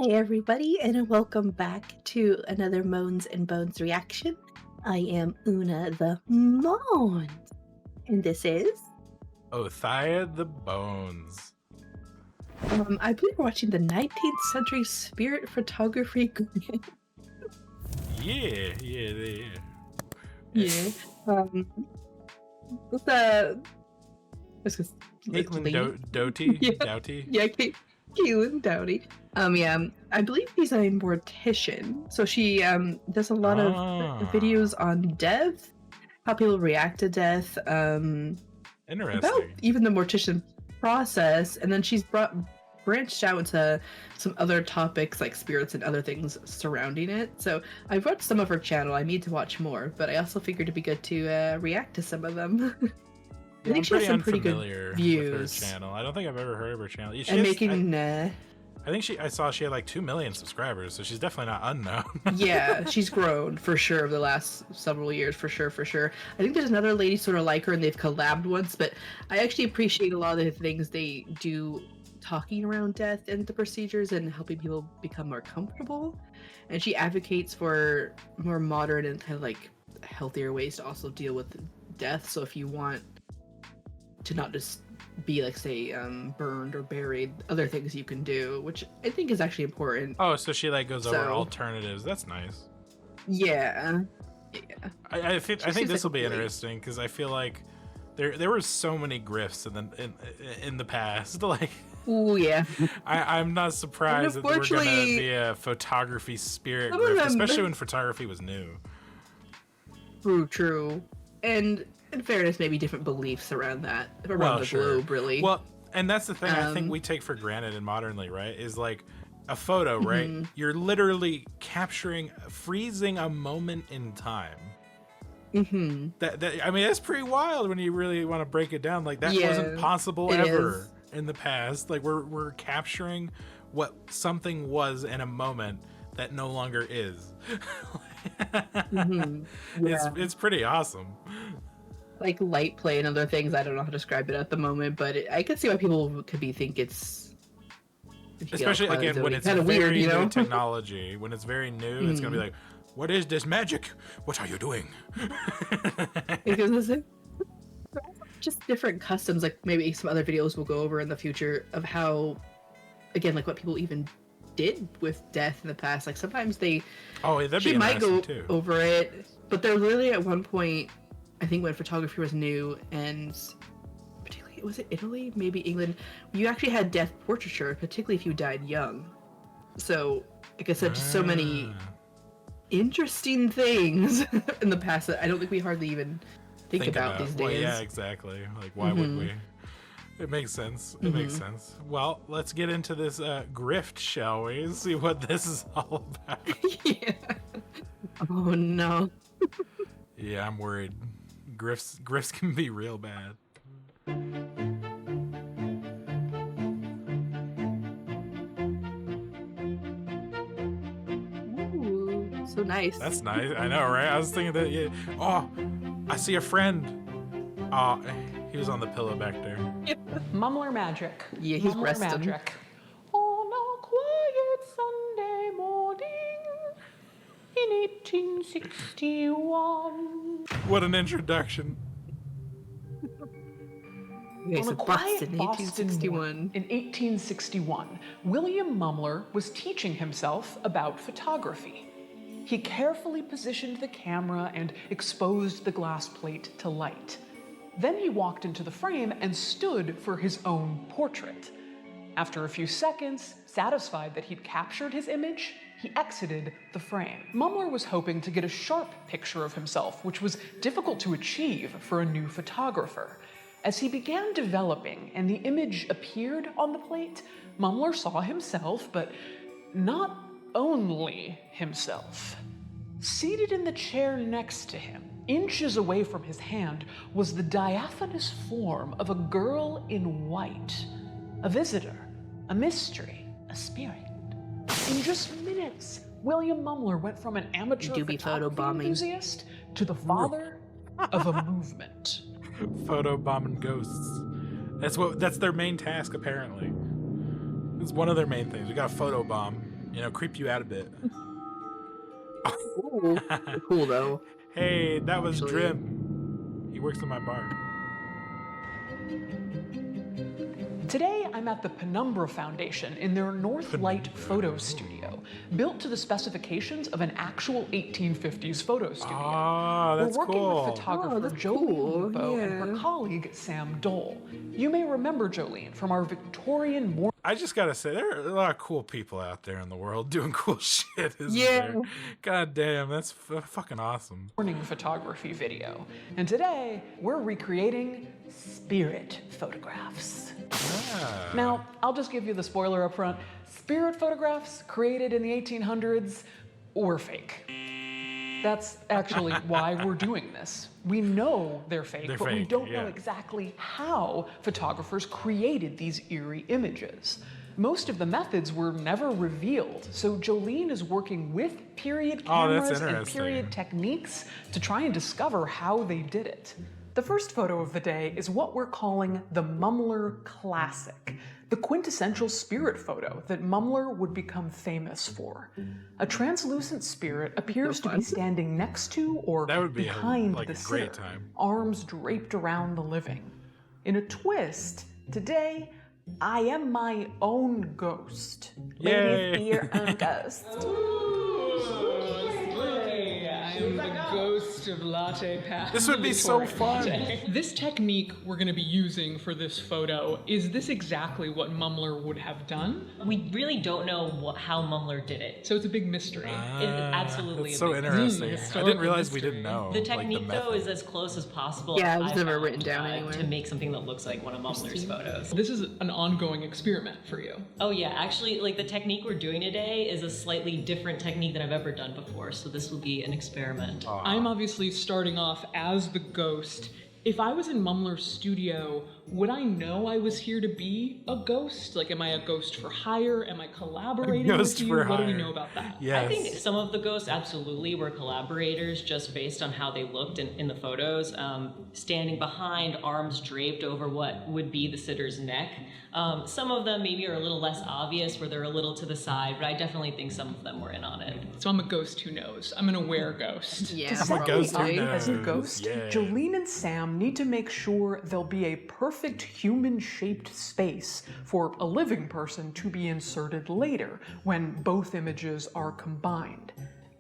Hi, everybody, and welcome back to another Moans and Bones reaction. I am Una the Moans, and this is. Othaia the Bones. I believe we're watching the 19th century spirit photography. Yeah. Yeah. What's the. What's this? Caitlin Doughty? Yeah. Doughty? Yeah, Caitlin Doughty. Yeah, I believe he's a mortician. So she does a lot of videos on death, how people react to death, Interesting. about even the mortician process, and then she's branched out into some other topics like spirits and other things surrounding it. So I've watched some of her channel. I need to watch more, but I also figured it'd be good to react to some of them. I think she has some pretty good views. With her channel. I don't think I've ever heard of her channel. I think I saw she had like 2 million subscribers, so she's definitely not unknown. Yeah, she's grown for sure over the last several years, for sure. I think there's another lady sort of like her, and they've collabed once, but I actually appreciate a lot of the things they do talking around death and the procedures and helping people become more comfortable. And she advocates for more modern and kind of like healthier ways to also deal with death. So if you want to not just be like, say, burned or buried, other things you can do, which I think is actually important. Oh, so she like goes over alternatives. That's nice. Yeah. I think this will be interesting because I feel like there were so many grifts in the past. Like, oh yeah, I'm not surprised that we're gonna be a photography spirit grift, especially when photography was new. True. And in fairness, maybe different beliefs around that, around the globe, really. Well, and that's the thing I think we take for granted in modernly, right? Is like a photo, right? You're literally freezing a moment in time. That I mean, that's pretty wild when you really want to break it down. Like that wasn't possible ever in the past. Like we're capturing what something was in a moment that no longer is. It's pretty awesome. Like light play and other things. I don't know how to describe it at the moment, but I can see why people could think it's, especially again when it's kind of weird, you know, new technology. When it's very new, it's gonna be like, what is this magic? What are you doing? Because it's just different customs. Like maybe some other videos we'll go over in the future of how, again, like what people even did with death in the past. Like sometimes she might go over it, but they're really at one point, I think when photography was new, and particularly, was it Italy, maybe England, you actually had death portraiture, particularly if you died young. So like I said, just so many interesting things in the past that I don't think we hardly even think about these days. Well, yeah, exactly. Like why would we? It makes sense. It makes sense. Well, let's get into this grift, shall we? See what this is all about. Yeah. Oh no. Yeah, I'm worried. Grifts can be real bad. Ooh, so nice. That's nice. I know, right? I was thinking that. Yeah. Oh, I see a friend. Oh, he was on the pillow back there. Mumbler magic. Yeah, he's resting. Magic. On a quiet Sunday morning in 1861. What an introduction. Okay, so Boston, 1861. In 1861, William Mumbler was teaching himself about photography. He carefully positioned the camera and exposed the glass plate to light. Then he walked into the frame and stood for his own portrait. After a few seconds, satisfied that he'd captured his image, he exited the frame. Mumbler was hoping to get a sharp picture of himself, which was difficult to achieve for a new photographer. As he began developing and the image appeared on the plate, Mumbler saw himself, but not only himself. Seated in the chair next to him, inches away from his hand, was the diaphanous form of a girl in white. A visitor, a mystery, a spirit. In just minutes, William Mumbler went from an amateur photography enthusiast to the father of a movement. Photobombing ghosts. That's their main task, apparently. It's one of their main things. We got a photobomb. creep you out a bit. Ooh, cool though. Hey, that was Actually. Drim. He works in my bar. Today, I'm at the Penumbra Foundation in their North Light photo studio, built to the specifications of an actual 1850s photo studio. Oh, that's We're working cool. with photographer that's Jolene cool, Lupo and her yeah. colleague Sam Dole. You may remember Jolene from our Victorian morning. I just gotta say, there are a lot of cool people out there in the world doing cool shit, isn't Yeah. there? God damn, that's fucking awesome. Morning photography video. And today, we're recreating spirit photographs. Ah. Now, I'll just give you the spoiler up front. Spirit photographs created in the 1800s were fake. That's actually why we're doing this. We know they're fake, but we don't know exactly how photographers created these eerie images. Most of the methods were never revealed, so Jolene is working with period cameras and period techniques to try and discover how they did it. The first photo of the day is what we're calling the Mummler Classic, the quintessential spirit photo that Mummler would become famous for. A translucent spirit appears to be standing next to or behind the sitter, arms draped around the living. In a twist, today, I am my own ghost. Yay. Ladies, be your own ghost. I am the ghost of latte pad. This would be so fun. This technique we're going to be using for this photo, is this exactly what Mummler would have done? We really don't know how Mummler did it. So it's a big mystery. It's absolutely That's a so big interesting. I historical didn't realize we mystery. didn't know. The technique, like, though, method. is as close as possible. Yeah, it was I never found, written down anywhere. to make something that looks like one of Mummler's photos. This is an ongoing experiment for you. Oh yeah, actually, like the technique we're doing today is a slightly different technique than I've ever done before. So this will be an experiment. I'm obviously starting off as the ghost. If I was in Mummler's studio, would I know I was here to be a ghost? Like, am I a ghost for hire? Am I collaborating with you? What do we know about that? Yes. I think some of the ghosts absolutely were collaborators just based on how they looked in the photos. Standing behind, arms draped over what would be the sitter's neck. Some of them maybe are a little less obvious where they're a little to the side, but I definitely think some of them were in on it. So I'm a ghost who knows. I'm an aware ghost. Yeah, To set me ghost who up as the knows. ghost, Yeah. Jolene and Sam need to make sure there'll be a perfect human-shaped space for a living person to be inserted later when both images are combined.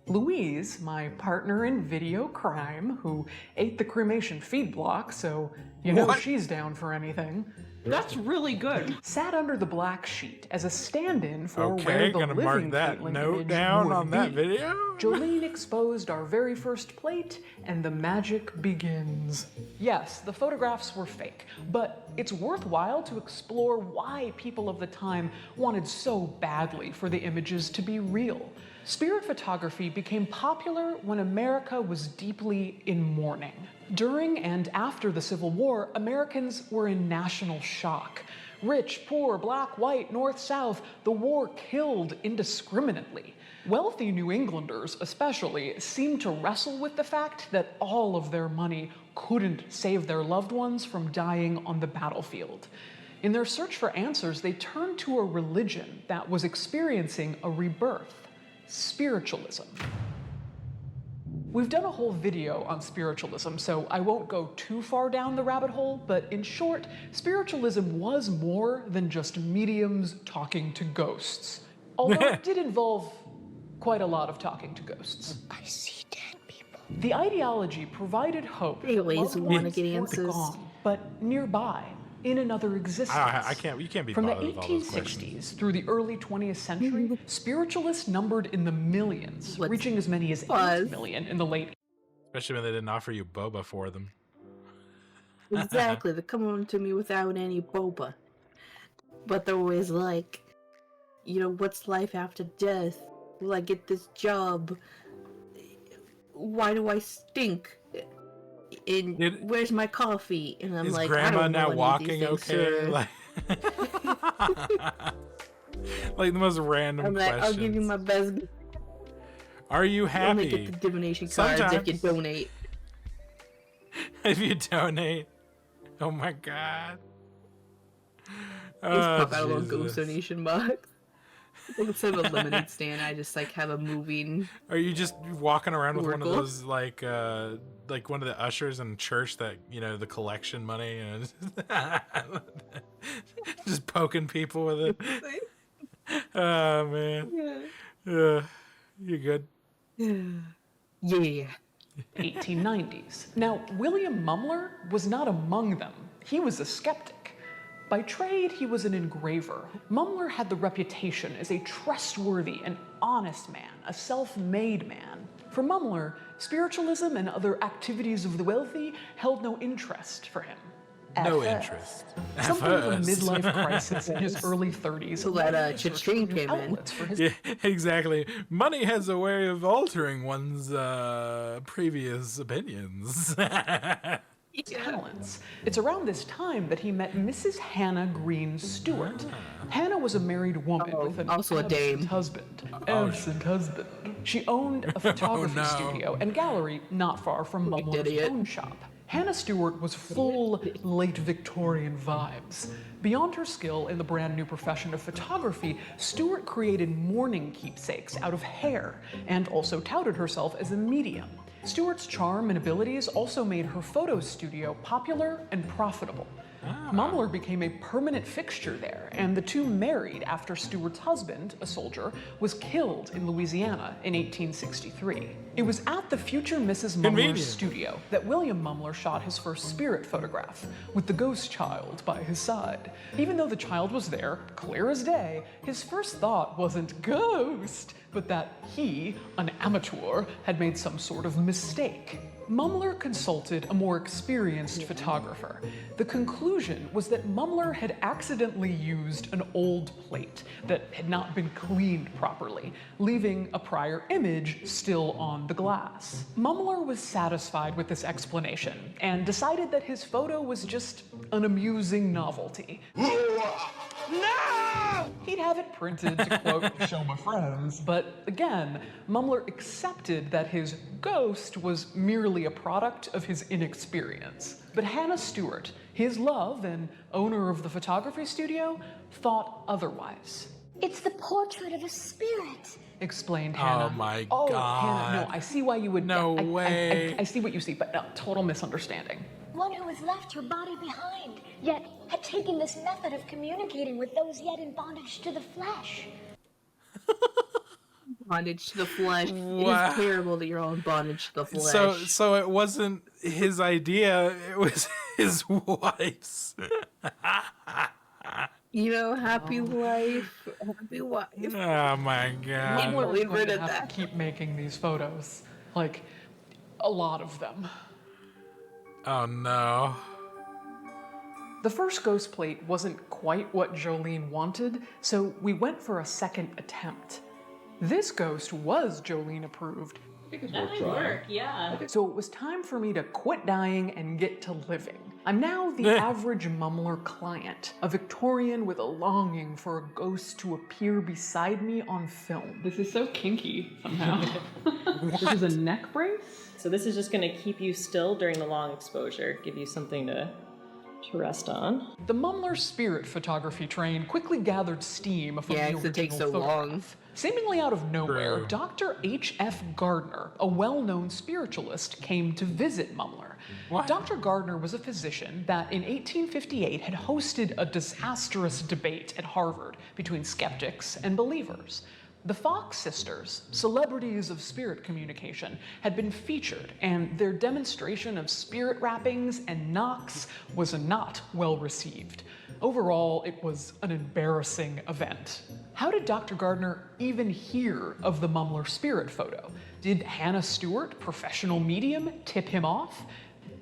Louise, my partner in video crime, who ate the cremation feed block, so you know she's down for anything, That's really good. sat under the black sheet as a stand-in for where Okay, the gonna living mark that Caitlin note image down would on that be. video. Jolene exposed our very first plate, and the magic begins. Yes, the photographs were fake, but it's worthwhile to explore why people of the time wanted so badly for the images to be real. Spirit photography became popular when America was deeply in mourning. During and after the Civil War, Americans were in national shock. Rich, poor, black, white, north, south, the war killed indiscriminately. Wealthy New Englanders, especially, seemed to wrestle with the fact that all of their money couldn't save their loved ones from dying on the battlefield. In their search for answers, they turned to a religion that was experiencing a rebirth: spiritualism. We've done a whole video on spiritualism, so I won't go too far down the rabbit hole, but in short, spiritualism was more than just mediums talking to ghosts. Although it did involve quite a lot of talking to ghosts. I see dead people. The ideology provided hope. They always loved wanna ones get weren't answers. gone, but nearby, in another existence. You can't be From the bothered with all those questions. 1860s through the early 20th century, spiritualists numbered in the millions, reaching as many as 8 million in the late. Especially when they didn't offer you boba for them. Exactly, they're coming to me without any boba. But they're always like, what's life after death? Will I get this job? Why do I stink? Where's my coffee? And I'm Is like, grandma I don't know now any walking of these things, okay? sir. Like the most random I'm like, questions. I'll give you my best. Are you You only happy? get the divination cards if you Sometimes. donate. If you donate. Oh my god. Just pop out a little Jesus. ghost donation box. Like instead of a lemonade stand, I just like have a moving. Are you just walking around with one of Oracle? those like one of the ushers in church that, you know, the collection money and just poking people with it? Oh man. Yeah. You good? Yeah. 1890s. Now, William Mumler was not among them. He was a skeptic. By trade, he was an engraver. Mumler had the reputation as a trustworthy and honest man, a self-made man. For Mumler, spiritualism and other activities of the wealthy held no interest for him. No interest. Something of a midlife crisis in his early 30s. So that cha-ching came in. outlets for his Yeah, exactly. Money has a way of altering one's previous opinions. talents. It's around this time that he met Mrs. Hannah Green Stewart. Hannah was a married woman with an also a dame. husband. Absent husband. She owned a photography studio and gallery not far from Mumler's idiot. own shop. Hannah Stewart was full late Victorian vibes. Beyond her skill in the brand new profession of photography, Stewart created mourning keepsakes out of hair and also touted herself as a medium. Stewart's charm and abilities also made her photo studio popular and profitable. Mumler became a permanent fixture there, and the two married after Stewart's husband, a soldier, was killed in Louisiana in 1863. It was at the future Mrs. Mumler's studio that William Mumler shot his first spirit photograph, with the ghost child by his side. Even though the child was there, clear as day, his first thought wasn't ghost, but that he, an amateur, had made some sort of mistake. Mumler consulted a more experienced photographer. The conclusion was that Mumler had accidentally used an old plate that had not been cleaned properly, leaving a prior image still on the glass. Mumler was satisfied with this explanation and decided that his photo was just an amusing novelty. No! He'd have it printed to, quote, show my friends. But again, Mumler accepted that his ghost was merely a product of his inexperience. But Hannah Stewart, his love and owner of the photography studio, thought otherwise. It's the portrait of a spirit, Explained Hannah. Oh my Oh, God. Hannah, no, I see why you would. No way. I see what you see, but no, total misunderstanding. one who has left her body behind, yet had taken this method of communicating with those yet in bondage to the flesh. Bondage to the flesh. Wow. It is terrible that you're all in bondage to the flesh. So it wasn't his idea, it was his wife's. You know, happy life, happy wife. Oh my God. Mumler was Leave going it to at have that. to keep making these photos. Like, a lot of them. Oh no. The first ghost plate wasn't quite what Jolene wanted, so we went for a second attempt. This ghost was Jolene approved, That might work, yeah. so it was time for me to quit dying and get to living. I'm now the average Mumler client, a Victorian with a longing for a ghost to appear beside me on film. This is so kinky somehow. This is a neck brace? So this is just going to keep you still during the long exposure, give you something to rest on. The Mumler spirit photography train quickly gathered steam from Yeah, the 'cause original it takes so photograph. long. Seemingly out of nowhere, True. Dr. H.F. Gardner, a well-known spiritualist, came to visit Mumler. What? Dr. Gardner was a physician that in 1858 had hosted a disastrous debate at Harvard between skeptics and believers. The Fox sisters, celebrities of spirit communication, had been featured, and their demonstration of spirit rappings and knocks was not well received. Overall, it was an embarrassing event. How did Dr. Gardner even hear of the Mumler spirit photo? Did Hannah Stewart, professional medium, tip him off?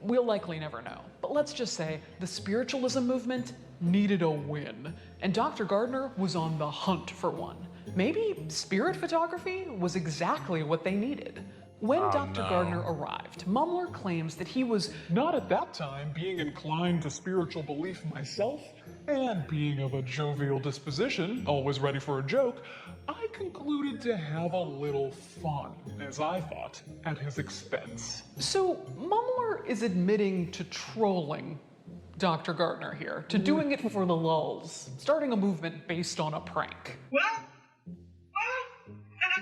We'll likely never know. But let's just say the spiritualism movement needed a win, and Dr. Gardner was on the hunt for one. Maybe spirit photography was exactly what they needed. When Dr. Gardner arrived, Mumler claims that he was Not at that time being inclined to spiritual belief myself, and being of a jovial disposition, always ready for a joke, I concluded to have a little fun, as I thought, at his expense. So Mumler is admitting to trolling Dr. Gardner here, to doing it for the lulz, starting a movement based on a prank. Well,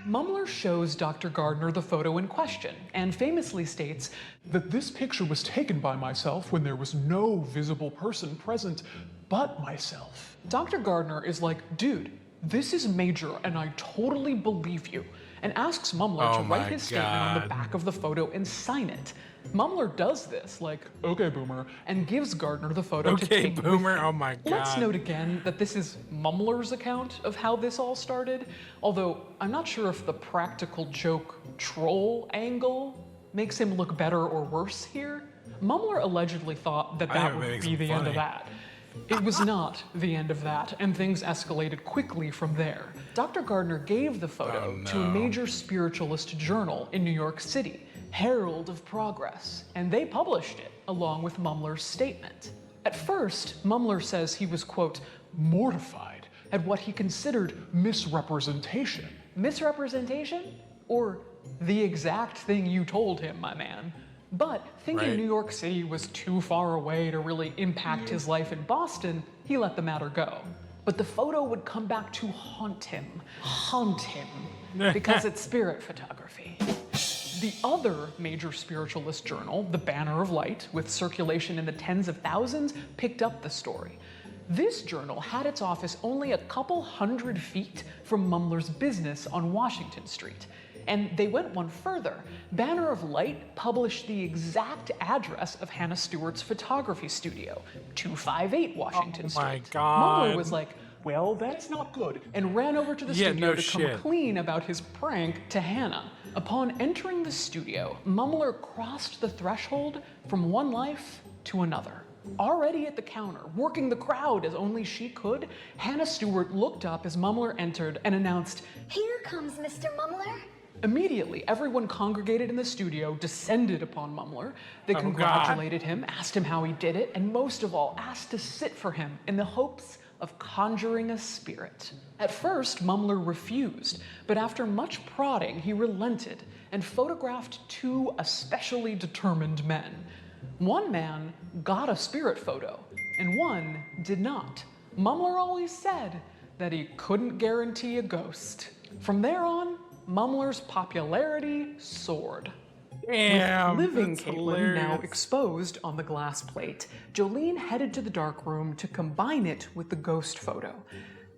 Mumler shows Dr. Gardner the photo in question and famously states that this picture was taken by myself when there was no visible person present but myself. Dr. Gardner is like, dude, this is major and I totally believe you, and asks Mumler to write his statement on the back of the photo and sign it. Mumler does this, like, okay, boomer, and gives Gardner the photo to take with boomer, him. oh my god. Let's note again that this is Mumler's account of how this all started, although I'm not sure if the practical joke troll angle makes him look better or worse here. Mumler allegedly thought that that would be the end of that. It was not the end of that, and things escalated quickly from there. Dr. Gardner gave the photo to a major spiritualist journal in New York City, Herald of Progress, and they published it along with Mumler's statement. At first, Mumler says he was, quote, mortified at what he considered misrepresentation. Misrepresentation? Or the exact thing you told him, my man. But thinking New York City was too far away to really impact his life in Boston, he let the matter go. But the photo would come back to haunt him, because it's spirit photography. The other major spiritualist journal, the Banner of Light, with circulation in the tens of thousands, picked up the story. This journal had its office only a couple hundred feet from Mumler's business on Washington Street. And they went one further. Banner of Light published the exact address of Hannah Stewart's photography studio, 258 Washington Street. Oh my god. Mumler was like, well, that's not good, and ran over to the studio to come clean about his prank to Hannah. Upon entering the studio, Mumler crossed the threshold from one life to another. Already at the counter, working the crowd as only she could, Hannah Stewart looked up as Mumler entered and announced, "Here comes Mr. Mumler." Immediately, everyone congregated in the studio descended upon Mumler. They congratulated him, asked him how he did it, and most of all, asked to sit for him in the hopes of conjuring a spirit. At first, Mumler refused, but after much prodding, he relented and photographed two especially determined men. One man got a spirit photo, and one did not. Mumler always said that he couldn't guarantee a ghost. From there on, Mumler's popularity soared. Damn, With living that's Caitlin hilarious. now exposed on the glass plate, Jolene headed to the dark room to combine it with the ghost photo.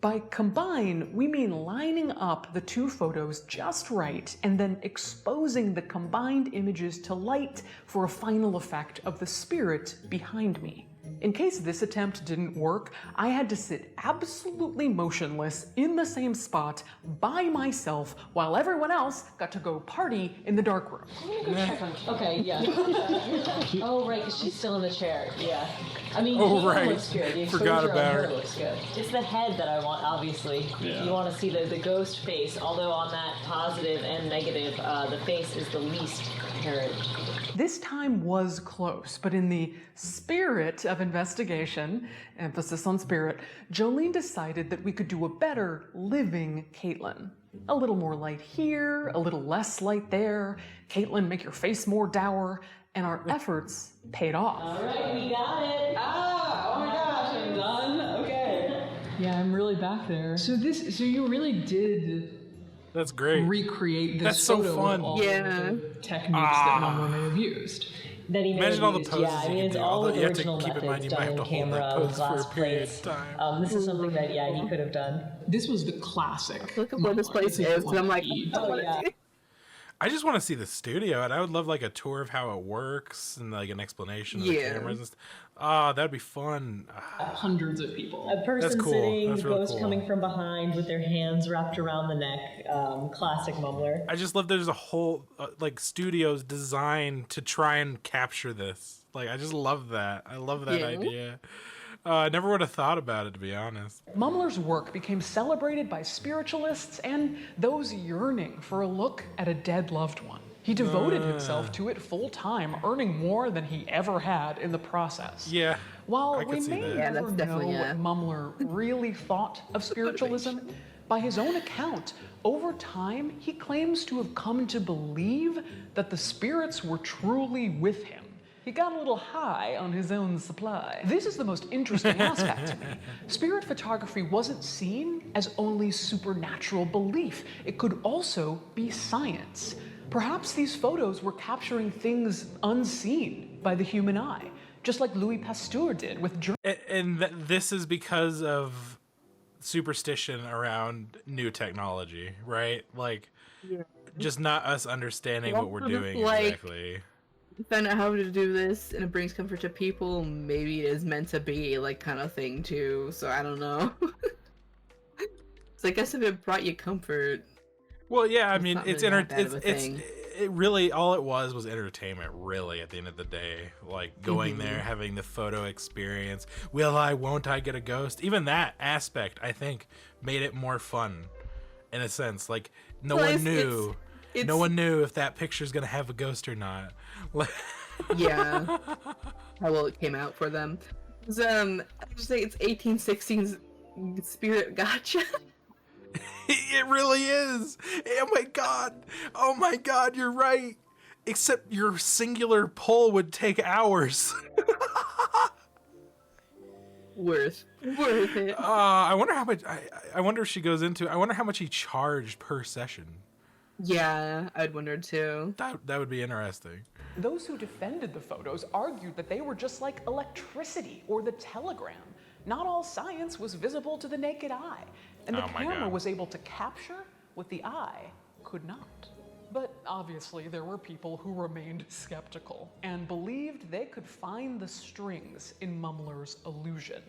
By combine, we mean lining up the two photos just right and then exposing the combined images to light for a final effect of the spirit behind me. In case this attempt didn't work, I had to sit absolutely motionless in the same spot by myself while everyone else got to go party in the dark room. I'm gonna go check on. Okay, yeah. Oh, right, because she's still in the chair. Yeah. I mean, Caitlin looks good. The exposure Forgot on about her her. looks good. It's the head that I want, obviously. You want to see the ghost face, although on that positive and negative, the face is the least apparent. This time was close, but in the spirit of investigation, emphasis on spirit, Jolene decided that we could do a better living Caitlin. A little more light here, a little less light there. Caitlin, make your face more dour, and our efforts paid off. All right, we got it. Oh my gosh, I'm done. Okay. Yeah, I'm really back there. So you really did That's great. recreate this That's so photo fun. with all Yeah. of the techniques that Mumler may have used. That he may Imagine have all the used. poses Yeah, I mean, you it's can do. all Although you have to original keep in mind methods you done might have in to hold that camera with pose for a glass period plates. of time. This is something that, he could have done. This was the classic. Look at where this place is, and I'm like, Oh, yeah. I just want to see the studio, and I would love like a tour of how it works and like an explanation of the cameras and stuff. That'd be fun. Hundreds of people. A person cool. sitting, That's the really ghost cool. coming from behind with their hands wrapped around the neck. Classic Mumler. I just love there's a whole like studios designed to try and capture this. Like I just love that. I love that idea. I never would have thought about it, to be honest. Mumler's work became celebrated by spiritualists and those yearning for a look at a dead loved one. He devoted himself to it full time, earning more than he ever had in the process. Yeah. While I we could see may that. Yeah, never that's definitely, know what Mumler really thought of spiritualism, by his own account, over time, he claims to have come to believe that the spirits were truly with him. He got a little high on his own supply. This is the most interesting aspect to me. Spirit photography wasn't seen as only supernatural belief. It could also be science. Perhaps these photos were capturing things unseen by the human eye, just like Louis Pasteur did with this is because of superstition around new technology, right? Like, just not us understanding what we're doing exactly. You find out how to do this and it brings comfort to people, maybe it is meant to be, like, kind of thing too, so I don't know. So I guess if it brought you comfort, well, yeah, I mean, it really, all it was entertainment, really, at the end of the day. Like, going there, having the photo experience. Will I, won't I get a ghost? Even that aspect, I think, made it more fun, in a sense. Like, no one knew if that picture's gonna have a ghost or not. Yeah. How well it came out for them. I just say it's 1816's spirit gotcha. It really is. Oh my god, you're right. Except your singular pull would take hours. Worth it. I wonder how much. I wonder if she goes into. I wonder how much he charged per session. Yeah, I'd wonder too. That would be interesting. Those who defended the photos argued that they were just like electricity or the telegram. Not all science was visible to the naked eye, and the camera was able to capture what the eye could not. But obviously there were people who remained skeptical and believed they could find the strings in Mumler's illusion.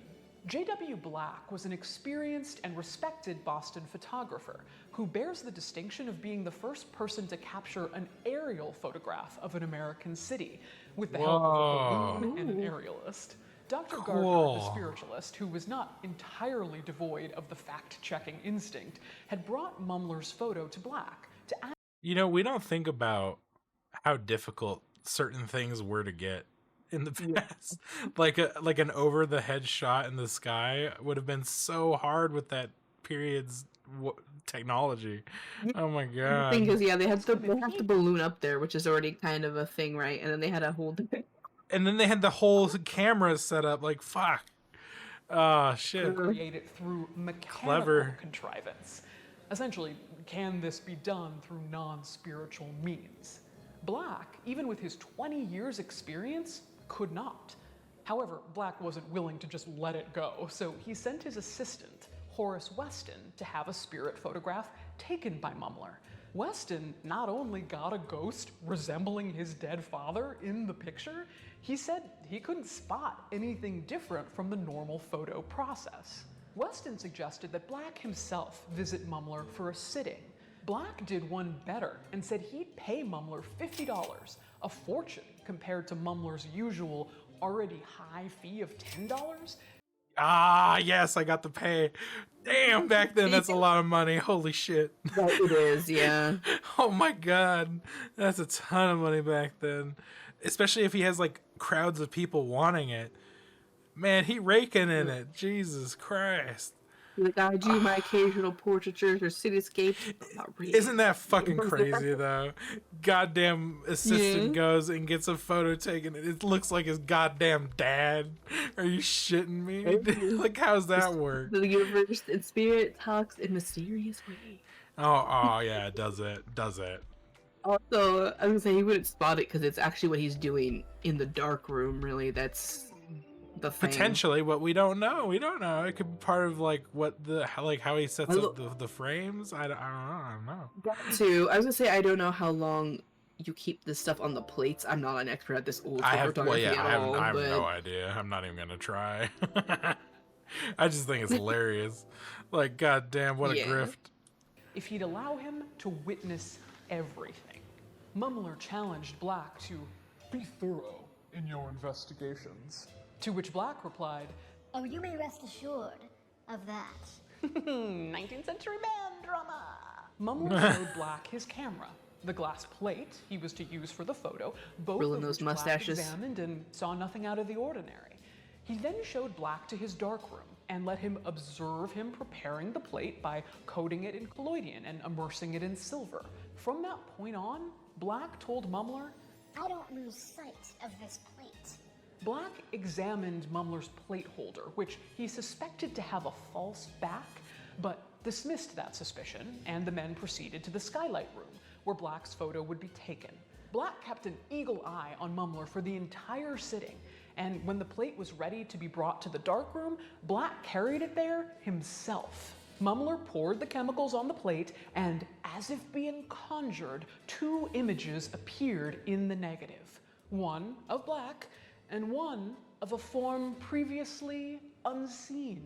J.W. Black was an experienced and respected Boston photographer who bears the distinction of being the first person to capture an aerial photograph of an American city with the help of a balloon and an aerialist. Dr. Gardner, the spiritualist, who was not entirely devoid of the fact-checking instinct, had brought Mumler's photo to Black to ask. You know, we don't think about how difficult certain things were to get in the past. Like an over-the-head shot in the sky would have been so hard with that period's technology. Oh my god. The thing is, they have the balloon up there, which is already kind of a thing, right? And then they had a whole. And then they had the whole camera set up. Like, fuck. Oh shit. Create it through mechanical contrivance. Essentially, can this be done through non-spiritual means? Black, even with his 20 years experience, could not. However, Black wasn't willing to just let it go, so he sent his assistant, Horace Weston, to have a spirit photograph taken by Mumler. Weston not only got a ghost resembling his dead father in the picture, he said he couldn't spot anything different from the normal photo process. Weston suggested that Black himself visit Mumler for a sitting. Black did one better and said he'd pay Mumler $50, a fortune compared to Mumler's usual already high fee of $10. Ah, yes, I got the pay. Damn, back then that's a lot of money. Holy shit. It is, yeah. Oh my god. That's a ton of money back then. Especially if he has like crowds of people wanting it. Man, he raking in it. Jesus Christ. Like, I do my occasional portraitures or cityscapes. Isn't that fucking crazy though? Goddamn assistant goes and gets a photo taken. It looks like his goddamn dad. Are you shitting me? Like, how's that work? The universe and spirit talks in mysterious ways. Oh yeah, it does it. Also, I was gonna say he wouldn't spot it because it's actually what he's doing in the dark room. Really, that's the thing. Potentially, but we don't know. It could be part of like how he sets up the frames. I don't know. That too. I was gonna say I don't know how long you keep this stuff on the plates. I'm not an expert at this old photography at all. I have no idea. I'm not even gonna try. I just think it's hilarious. Like, goddamn, what a grift. If he'd allow him to witness everything, Mumler challenged Black to be thorough in your investigations. To which Black replied, "Oh, you may rest assured of that." 19th century band drama. Mumler showed Black his camera, the glass plate he was to use for the photo, both of which Black examined and saw nothing out of the ordinary. He then showed Black to his darkroom and let him observe him preparing the plate by coating it in collodion and immersing it in silver. From that point on, Black told Mumler I don't lose sight of this plate. Black examined Mumler's plate holder, which he suspected to have a false back, but dismissed that suspicion, and the men proceeded to the skylight room, where Black's photo would be taken. Black kept an eagle eye on Mumler for the entire sitting, and when the plate was ready to be brought to the darkroom, Black carried it there himself. Mumler poured the chemicals on the plate, and as if being conjured, 2 images appeared in the negative. One of Black, and one of a form previously unseen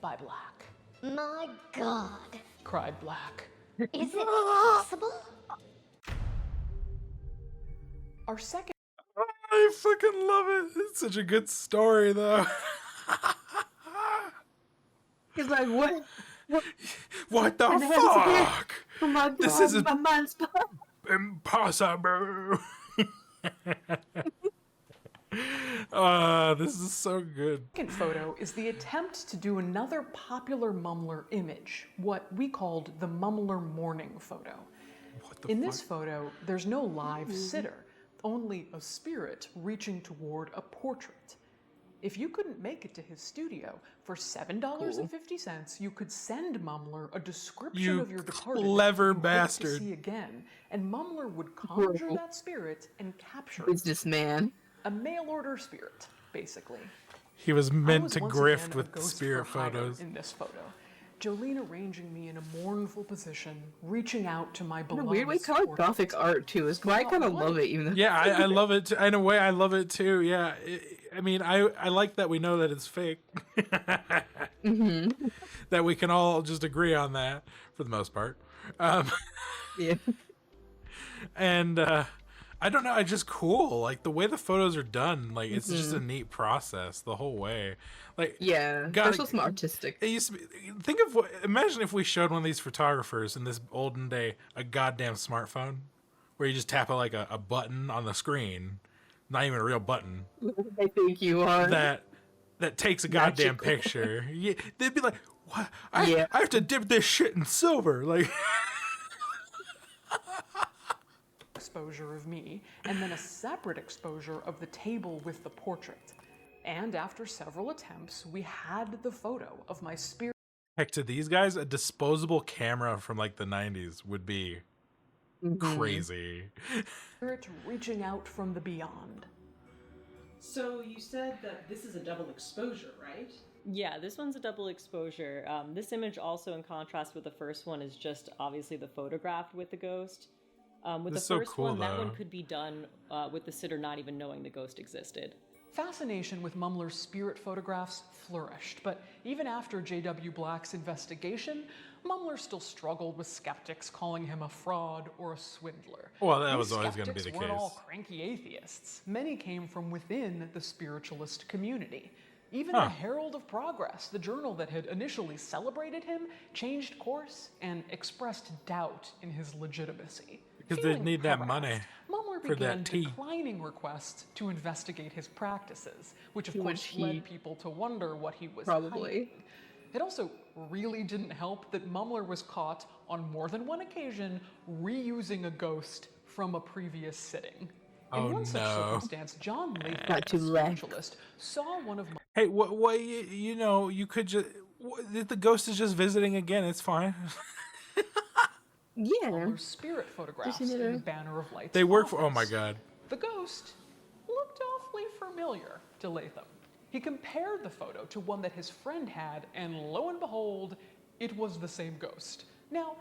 by Black. My God, Cried Black. is it possible? Our second I fucking love it. It's such a good story, though. He's like, what? What the And it has fuck? Oh my God, This is my mind's impossible. This is so good. second photo is the attempt to do another popular Mumler image, what we called the Mumler morning photo. What the In fuck? this photo, there's no live sitter, only a spirit reaching toward a portrait. If you couldn't make it to his studio, for $7.50, you could send Mumler a description You of your departed clever you hoped bastard. to see again, and Mumler would conjure Bro. that spirit and capture it. businessman. A mail order spirit, basically. He was I meant was to once grift again a with ghost spirit for hire photos. in this photo. Jolene arranging me in a mournful position, reaching out to my In a beloved. weird way, kind of like Gothic art too. Is why I kind of love it, even though Yeah, I love it. Too. In a way, I love it too. Yeah, I mean, I like that we know that it's fake. That we can all just agree on that for the most part. yeah. And I don't know, it's just cool. Like the way the photos are done, like it's just a neat process the whole way. Like Yeah, God, they're so some artistic. It used to be, think of what. Imagine if we showed one of these photographers in this olden day a goddamn smartphone, where you just tap like a button on the screen, not even a real button, I think you are. that takes a goddamn Magical. picture. Yeah, they'd be like, "What? I Yeah. have to dip this shit in silver." Like, exposure of me, and then a separate exposure of the table with the portrait. And after several attempts, we had the photo of my spirit heck, to these guys, a disposable camera from like the 90s would be crazy. reaching out from the beyond. So you said that this is a double exposure, right? Yeah, this one's a double exposure. This image also, in contrast with the first one, is just obviously the photograph with the ghost. With This the is so first cool, one, that though. one could be done with the sitter not even knowing the ghost existed. Fascination with Mumler's spirit photographs flourished, but even after J.W. Black's investigation, Mumler still struggled with skeptics calling him a fraud or a swindler. Well, that These was always gonna be skeptics the weren't case. all cranky atheists. Many came from within the spiritualist community. Even the Herald of Progress, the journal that had initially celebrated him, changed course and expressed doubt in his legitimacy. Because they Feeling need that harassed, money Mumler for began that tea. declining requests to investigate his practices, which of Which course he led people to wonder what he was probably. hiding. It also really didn't help that Mumler was caught on more than one occasion reusing a ghost from a previous sitting. In Oh, one such no. circumstance, John Lathrop, Not a too late. spiritualist, saw one of Hey, what you know, you could just. The ghost is just visiting again. It's fine. Yeah. Mumler's spirit photographs Just in need the to- Banner of Light's They work for. Oh my office. god. The ghost looked awfully familiar to Latham. He compared the photo to one that his friend had, and lo and behold, it was the same ghost. Now,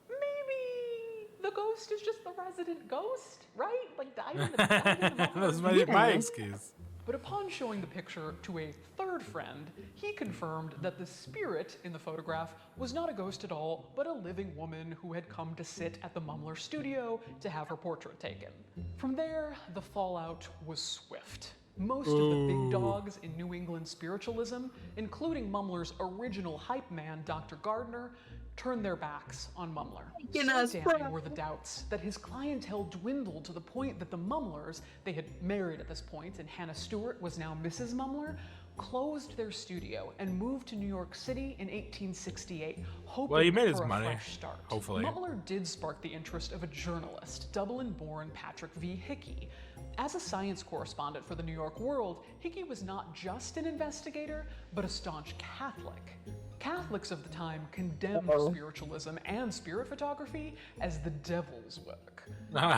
maybe the ghost is just the resident ghost, right? Like died in the That's my Yeah. excuse. But upon showing the picture to a third friend, he confirmed that the spirit in the photograph was not a ghost at all, but a living woman who had come to sit at the Mumler studio to have her portrait taken. From there, the fallout was swift. Most of the big dogs in New England spiritualism, including Mumler's original hype man, Dr. Gardner, turned their backs on Mumler. Making So us damning proud. were the doubts that his clientele dwindled to the point that the Mumlers, they had married at this point, and Hannah Stewart was now Mrs. Mumler, closed their studio and moved to New York City in 1868, hoping Well, he made his for a money, fresh start. hopefully. Mummler did spark the interest of a journalist, Dublin-born Patrick V. Hickey. As a science correspondent for the New York World, Hickey was not just an investigator, but a staunch Catholic. Catholics of the time condemned spiritualism and spirit photography as the devil's work.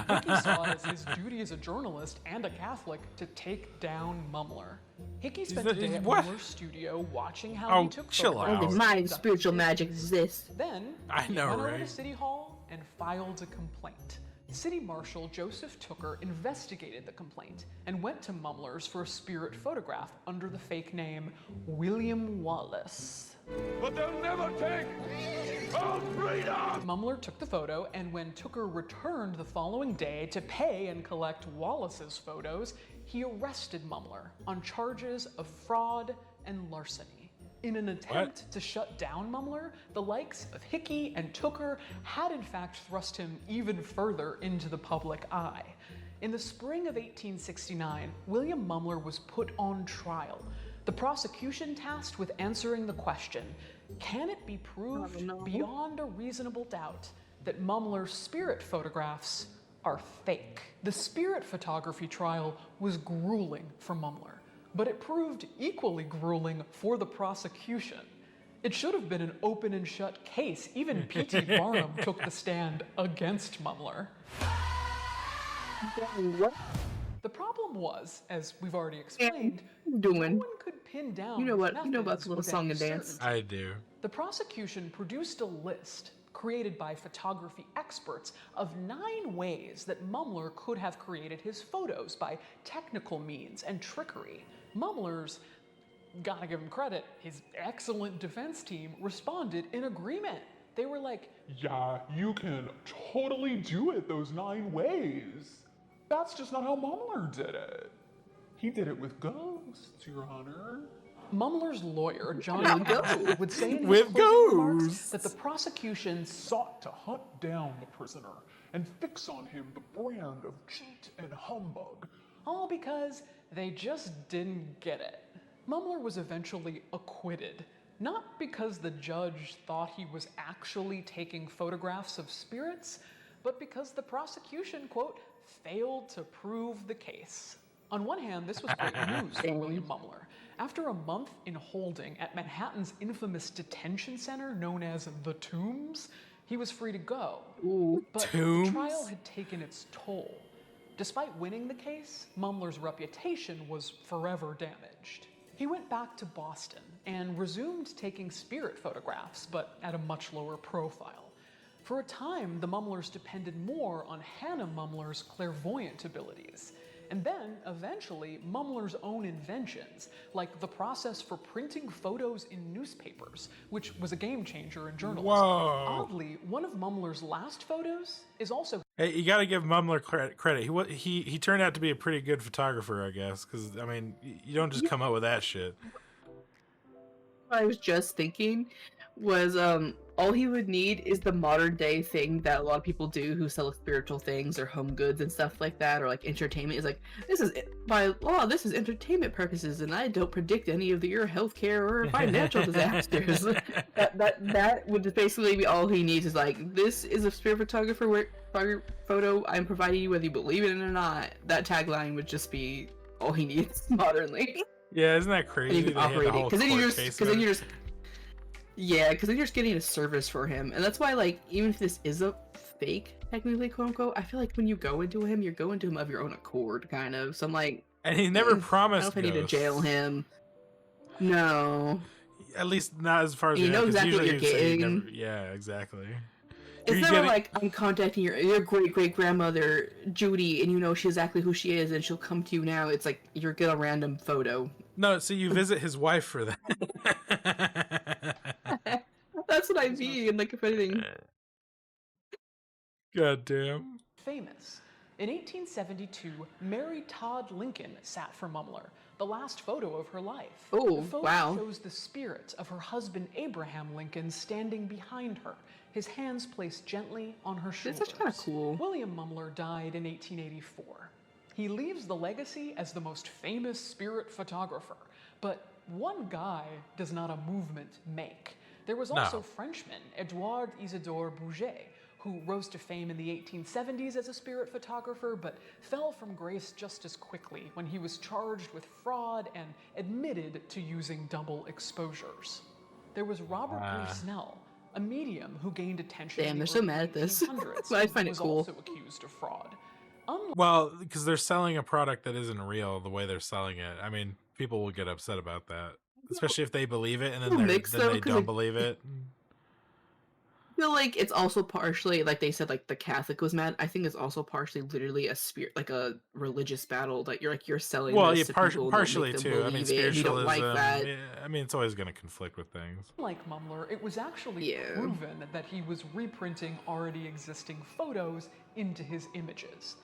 Hickey saw it as his duty as a journalist and a Catholic to take down Mummler. Hickey spent a day at Mummler's studio watching how he took photographs. Only my spiritual magic exists. Then, he went over to City Hall and filed a complaint. City Marshal Joseph Tooker investigated the complaint and went to Mummler's for a spirit photograph under the fake name William Wallace. But they'll never take our freedom! Mummler took the photo, and when Tooker returned the following day to pay and collect Wallace's photos, he arrested Mummler on charges of fraud and larceny. In an attempt to shut down Mummler, the likes of Hickey and Tooker had in fact thrust him even further into the public eye. In the spring of 1869, William Mummler was put on trial. The prosecution tasked with answering the question, can it be proved beyond a reasonable doubt that Mummler's spirit photographs are fake? The spirit photography trial was grueling for Mummler, but it proved equally grueling for the prosecution. It should have been an open and shut case. Even P.T. Barnum took the stand against Mummler. The problem was, as we've already explained, no one could pin down. You know about the little song and dance. I do. The prosecution produced a list created by photography experts of 9 ways that Mummler could have created his photos by technical means and trickery. Mummler's, gotta give him credit, his excellent defense team responded in agreement. They were like, yeah, you can totally do it those 9 ways. That's just not how Mummler did it. He did it with ghosts, Your Honor. Mummler's lawyer, John Doughty, would say in his closing remarks that the prosecution sought to hunt down the prisoner and fix on him the brand of cheat and humbug. All because they just didn't get it. Mummler was eventually acquitted, not because the judge thought he was actually taking photographs of spirits, but because the prosecution, quote, failed to prove the case. On one hand, this was great news for William Mummler. After a month in holding at Manhattan's infamous detention center known as the Tombs, he was free to go. But the trial had taken its toll. Despite winning the case, Mummler's reputation was forever damaged. He went back to Boston and resumed taking spirit photographs, but at a much lower profile. For a time, the Mummlers depended more on Hannah Mummler's clairvoyant abilities. And then, eventually, Mummler's own inventions, like the process for printing photos in newspapers, which was a game changer in journalism. Whoa. Oddly, one of Mummler's last photos is also... Hey, you gotta give Mummler credit. He turned out to be a pretty good photographer, I guess, because, I mean, you don't just come up with that shit. What I was just thinking was, all he would need is the modern day thing that a lot of people do who sell spiritual things or home goods and stuff like that, or like entertainment. Is like, this is by law, this is entertainment purposes, and I don't predict any of your healthcare or financial disasters. that would basically be all he needs. Is like, this is a spirit photographer photo I'm providing you whether you believe it or not. That tagline would just be all he needs modernly. Yeah, isn't that crazy? Because then you're just yeah, because then you're just getting a service for him. And that's why, like, even if this is a fake, technically, quote unquote, I feel like when you go into him, you're going to him of your own accord, kind of. So I'm like... And he never promised I don't know if I need to jail him. No. At least not as far as you know exactly what you're getting. Yeah, exactly. It's never like, I'm contacting your great-great-grandmother, Judy, and you know she exactly who she is, and she'll come to you now. It's like, you're getting a random photo. No, so you visit his wife for that. That's what I mean, like, if anything. God damn. Famous. In 1872, Mary Todd Lincoln sat for Mummler, the last photo of her life. Oh, the photo shows the spirit of her husband Abraham Lincoln standing behind her, his hands placed gently on her shoulders. That's kind of cool. William Mummler died in 1884. He leaves the legacy as the most famous spirit photographer, but one guy does not a movement make. There was also Frenchman Edouard Isidore Bouget, who rose to fame in the 1870s as a spirit photographer, but fell from grace just as quickly when he was charged with fraud and admitted to using double exposures. There was Robert Lee Snell, a medium who gained attention in the they're so mad at this. But I find it cool. Was also accused of fraud. Well, because they're selling a product that isn't real the way they're selling it. I mean, people will get upset about that, especially if they believe it and then they don't believe it. I feel like it's also partially, like they said, like the Catholic was mad. I think it's also partially literally a spirit, like a religious battle that you're selling. Well, this yeah, to people partially too. I mean, spiritualism. Don't like that. Yeah, I mean, it's always going to conflict with things. Like Mumler, it was actually proven that he was reprinting already existing photos into his images.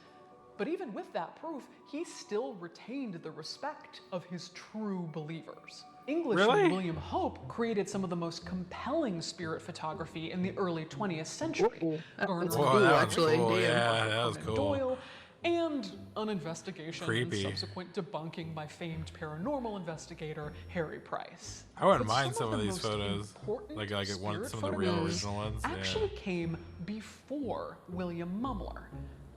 But even with that proof, he still retained the respect of his true believers. Englishman William Hope created some of the most compelling spirit photography in the early 20th century. That was cool. Yeah, that was cool. Doyle, and an investigation and subsequent debunking by famed paranormal investigator Harry Price. I wouldn't mind some of these photos, like some of the real original ones. Actually came before William Mumler.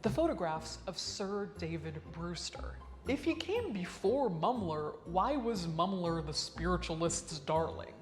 The photographs of Sir David Brewster. If he came before Mumler, why was Mumler the spiritualist's darling?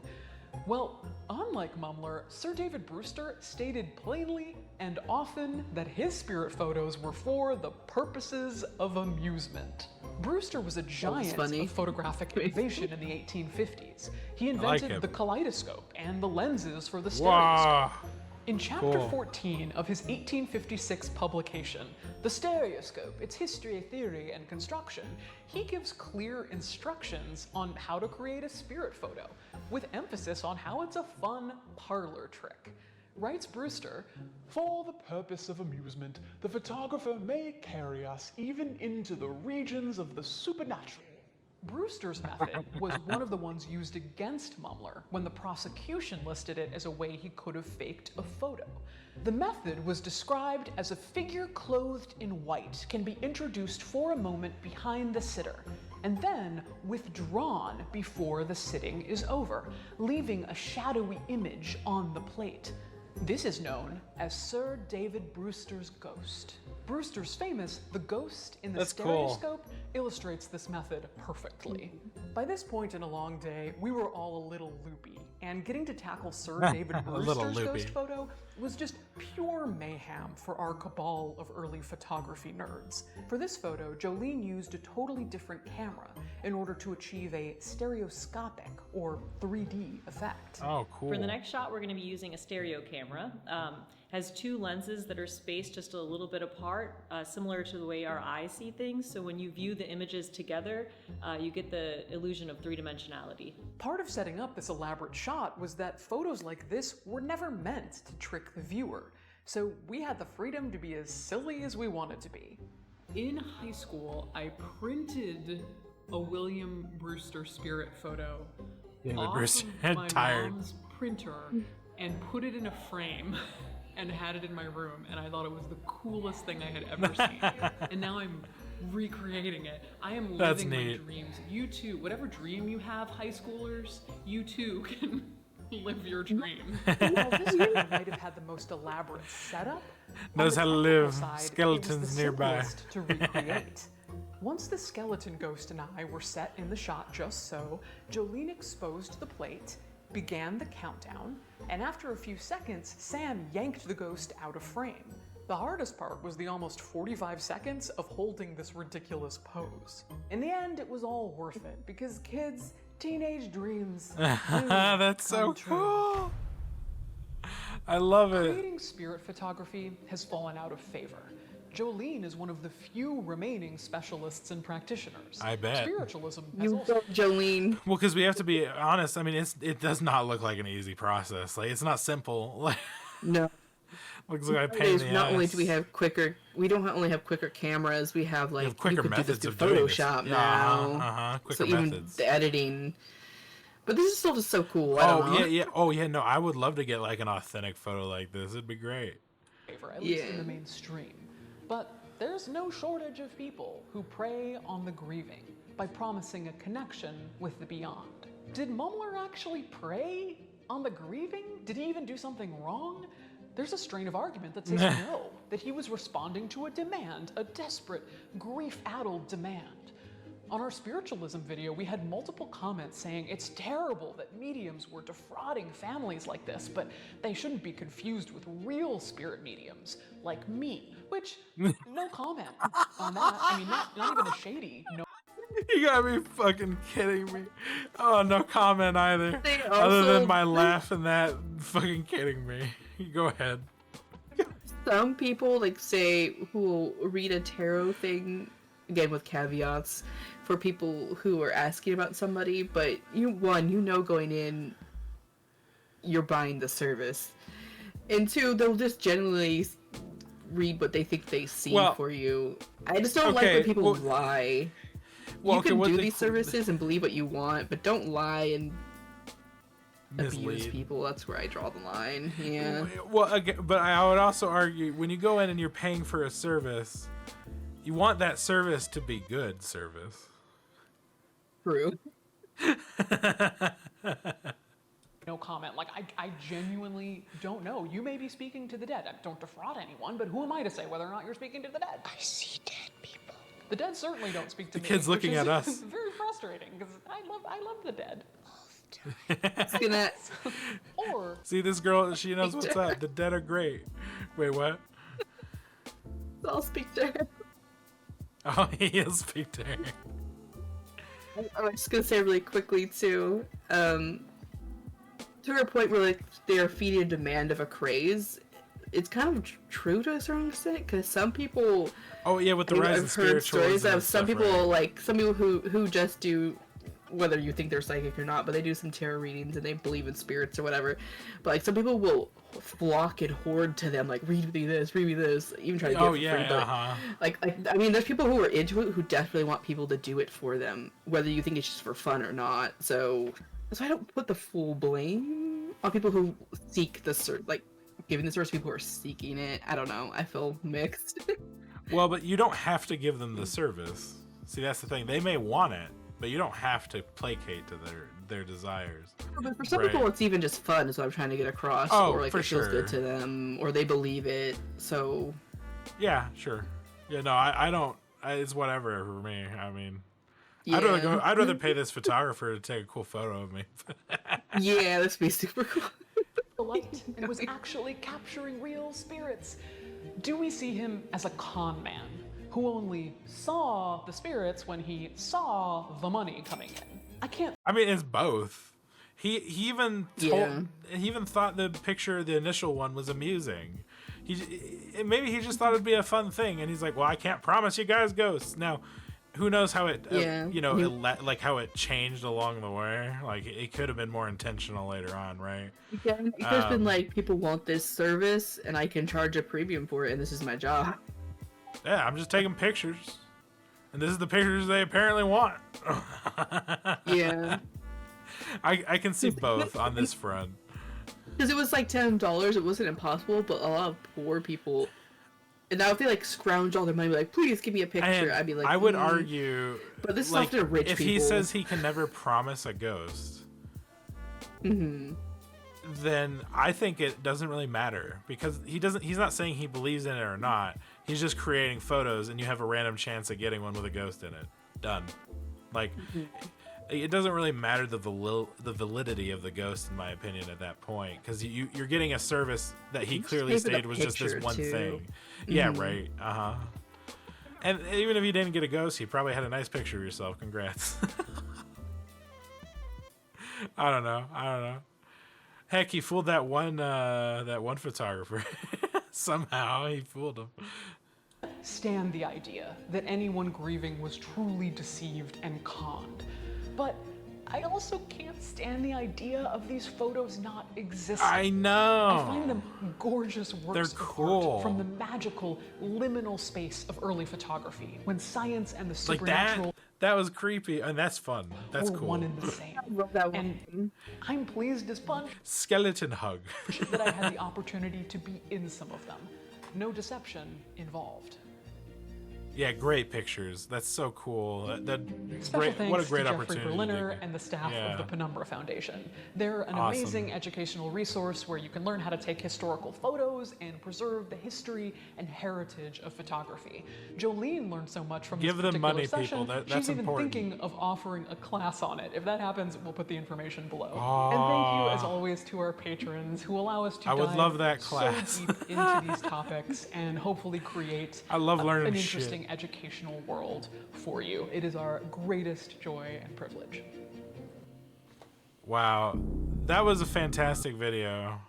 Well, unlike Mumler, Sir David Brewster stated plainly and often that his spirit photos were for the purposes of amusement. Brewster was a giant of photographic innovation in the 1850s. He invented the kaleidoscope and the lenses for the stereoscope. In chapter 14 of his 1856 publication, The Stereoscope, Its History, Theory, and Construction, he gives clear instructions on how to create a spirit photo, with emphasis on how it's a fun parlor trick. Writes Brewster, "For the purpose of amusement, the photographer may carry us even into the regions of the supernatural." Brewster's method was one of the ones used against Mumler when the prosecution listed it as a way he could have faked a photo. The method was described as a figure clothed in white can be introduced for a moment behind the sitter, and then withdrawn before the sitting is over, leaving a shadowy image on the plate. This is known as Sir David Brewster's ghost. Brewster's famous The Ghost in the Stereoscope illustrates this method perfectly. By this point in a long day, we were all a little loopy, and getting to tackle Sir David Brewster's ghost photo was just pure mayhem for our cabal of early photography nerds. For this photo, Jolene used a totally different camera in order to achieve a stereoscopic or 3D effect. Oh, cool. For the next shot, we're going to be using a stereo camera. Has two lenses that are spaced just a little bit apart, similar to the way our eyes see things. So when you view the images together, you get the illusion of three-dimensionality. Part of setting up this elaborate shot was that photos like this were never meant to trick the viewer. So we had the freedom to be as silly as we wanted to be. In high school, I printed a William Brewster spirit photo off of my mom's printer and put it in a frame and had it in my room, and I thought it was the coolest thing I had ever seen. And now I'm recreating it. I am living my dreams. You too, whatever dream you have, high schoolers, you too can live your dream. While this photo might have had the most elaborate setup, knows how to live, skeletons nearby. To recreate. Once the skeleton ghost and I were set in the shot just so, Jolene exposed the plate, began the countdown, and after a few seconds, Sam yanked the ghost out of frame. The hardest part was the almost 45 seconds of holding this ridiculous pose. In the end, it was all worth it, because kids, teenage dreams. That's so cool! I love it. Creating spirit photography has fallen out of favor. Jolene is one of the few remaining specialists and practitioners. I bet. Spiritualism has You go, Jolene. Well, because we have to be honest. I mean, it does not look like an easy process. Like, it's not simple. Like, no. Looks like a pain in the Not ass. only do we have quicker, we don't only have quicker cameras. We have like quicker you could methods do this of through doing Photoshop this. now. Quicker so methods. Even the editing. But this is still just so cool. I don't know. Yeah. Oh yeah. No, I would love to get like an authentic photo like this. It'd be great. At least in the mainstream. But there's no shortage of people who prey on the grieving by promising a connection with the beyond. Did Mumler actually prey on the grieving? Did he even do something wrong? There's a strain of argument that says no, that he was responding to a demand, a desperate, grief-addled demand. On our spiritualism video, we had multiple comments saying it's terrible that mediums were defrauding families like this, but they shouldn't be confused with real spirit mediums, like me, which, no comment on that. I mean, not even a shady, no. You gotta be fucking kidding me. Oh, no comment either. Also, other than my laugh and that, fucking kidding me. Go ahead. Some people, like, say, who will read a tarot thing, again with caveats, for people who are asking about somebody, but you know going in, you're buying the service. And two, they'll just generally read what they think they see for you. I just don't like when people lie. You can do these services and believe what you want, but don't lie and abuse people. That's where I draw the line. Yeah. Well, again, but I would also argue when you go in and you're paying for a service, you want that service to be good service. True. No comment. Like, I genuinely don't know. You may be speaking to the dead. Don't defraud anyone, but who am I to say whether or not you're speaking to the dead? I see dead people. The dead certainly don't speak to me. The kid's looking at us. Very frustrating because I love the dead. Or see, this girl, she knows what's up. The dead are great. Wait, what? I'll speak to her. Oh, he'll speak to her. I'm just gonna say really quickly too, to a point where like they're feeding a demand of a craze. It's kind of true to a certain extent because some people. Oh yeah, with the rise in spiritualism. I've heard stories of some people like some people who just do, whether you think they're psychic or not, but they do some tarot readings and they believe in spirits or whatever. But like some people will flock and hoard to them, like read me this, even try to get it for free. But like I mean, there's people who are into it who definitely want people to do it for them, whether you think it's just for fun or not. So I don't put the full blame on people who seek the like giving the service to people who are seeking it. I don't know. I feel mixed. Well, but you don't have to give them the service. See, that's the thing. They may want it, but you don't have to placate to their desires. But for some people, it's even just fun, is what I'm trying to get across. Oh, or like for it feels good to them, or they believe it. So. Yeah, sure. Yeah, no, I don't. It's whatever for me. I mean, yeah. I'd rather pay this photographer to take a cool photo of me. Yeah, this would be super cool. The light and was actually capturing real spirits. Do we see him as a con man who only saw the spirits when he saw the money coming in? I mean, it's both. He even thought the initial one was amusing. Maybe he just thought it'd be a fun thing, and he's like, "Well, I can't promise you guys ghosts." Now, who knows how it, like how it changed along the way? Like it could have been more intentional later on, right? Yeah, it could have been like, people want this service, and I can charge a premium for it, and this is my job. Yeah, I'm just taking pictures, and this is the pictures they apparently want. Yeah. I can see both on this front. Because it was like $10, it wasn't impossible, but a lot of poor people, and now if they like scrounge all their money, like, please give me a picture, I'd be like, I would argue, but this is like, often rich if people. he says he can never promise a ghost, then I think it doesn't really matter, because he's not saying he believes in it or not. He's just creating photos, and you have a random chance of getting one with a ghost in it. Done. Like, it doesn't really matter the validity of the ghost, in my opinion, at that point, because you're getting a service that he clearly stated was just this one thing. Yeah, right. And even if you didn't get a ghost, he probably had a nice picture of yourself. Congrats. I don't know. Heck, he fooled that one photographer. Somehow he fooled him. Stand the idea that anyone grieving was truly deceived and conned. But I also can't stand the idea of these photos not existing. I know. I find them gorgeous works of art from the magical liminal space of early photography, when science and the supernatural that was creepy, and that's fun. That's were cool. one and the same. I love that one. And I'm pleased as punch skeleton hug that I had the opportunity to be in some of them. No deception involved. Yeah, great pictures. That's so cool. Special Great, thanks what a great to Jeffrey opportunity. Berliner and the staff of the Penumbra Foundation. They're an amazing educational resource where you can learn how to take historical photos and preserve the history and heritage of photography. Jolene learned so much from this particular money, session. people. That's She's even important. thinking of offering a class on it. If that happens, we'll put the information below. Oh. And thank you, as always, to our patrons who allow us to I would dive love that class. so deep into these topics and hopefully create I love learning an shit. interesting educational world for you. It is our greatest joy and privilege. Wow, that was a fantastic video.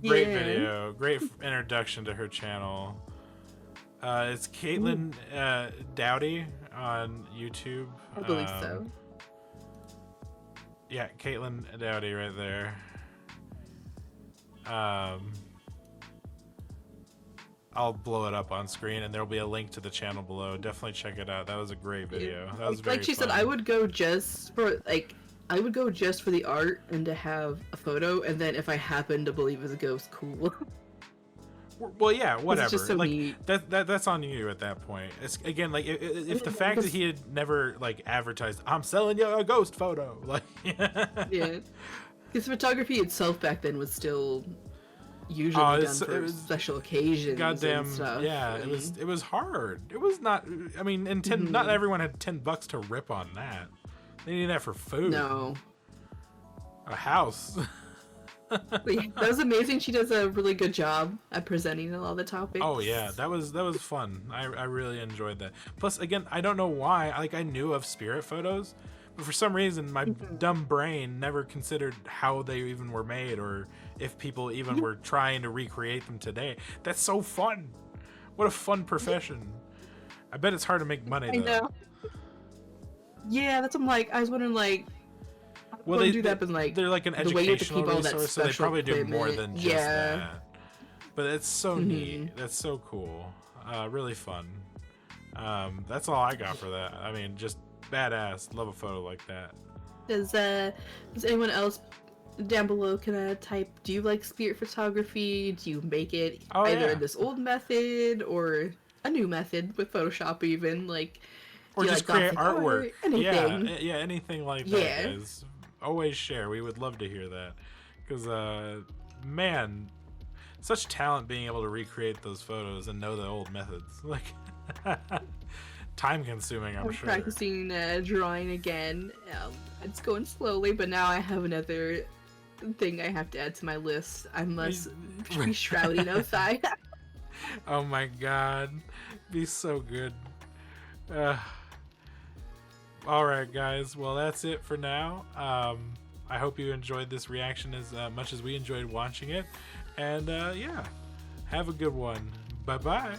Great video. Great introduction to her channel. It's Caitlin Doughty on YouTube. I believe so. Yeah, Caitlin Doughty right there. I'll blow it up on screen, and there'll be a link to the channel below. Definitely check it out. That was a great video. That was very like she fun. said, I would go just for the art and to have a photo, and then if I happen to believe it's a ghost, cool. Well, yeah, whatever. It's just so like neat. that's on you at that point. It's again like if the fact that he had never like advertised, I'm selling you a ghost photo, like yeah, because photography itself back then was still usually done for special occasions. Goddamn, and stuff. yeah, it was hard. It was not. I mean, and not everyone had $10 to rip on that. They needed that for food. No, a house. But yeah, that was amazing. She does a really good job at presenting a lot of the topics. Oh yeah, that was fun. I really enjoyed that. Plus, again, I don't know why. I knew of spirit photos, but for some reason, my dumb brain never considered how they even were made, or if people even were trying to recreate them today. That's so fun. What a fun profession. I bet it's hard to make money though. I know. Yeah, that's what I'm like. I was wondering like. Well, they do that, but like they're like an educational resource, so they probably do more than just that. But it's so neat. That's so cool. Really fun. That's all I got for that. I mean, just badass. Love a photo like that. Does anyone else down below type? Do you like spirit photography? Do you make it either this old method or a new method with Photoshop, even like? Or just create artwork. Anything. Yeah, anything like that, guys. Always share. We would love to hear that, because man, such talent being able to recreate those photos and know the old methods. Like time consuming, I'm sure. Practicing drawing again. It's going slowly, but now I have another thing I have to add to my list. I must be shrouding Othaia. Oh my god, be so good. Alright guys, well that's it for now. I hope you enjoyed this reaction as much as we enjoyed watching it. And yeah, have a good one. Bye bye.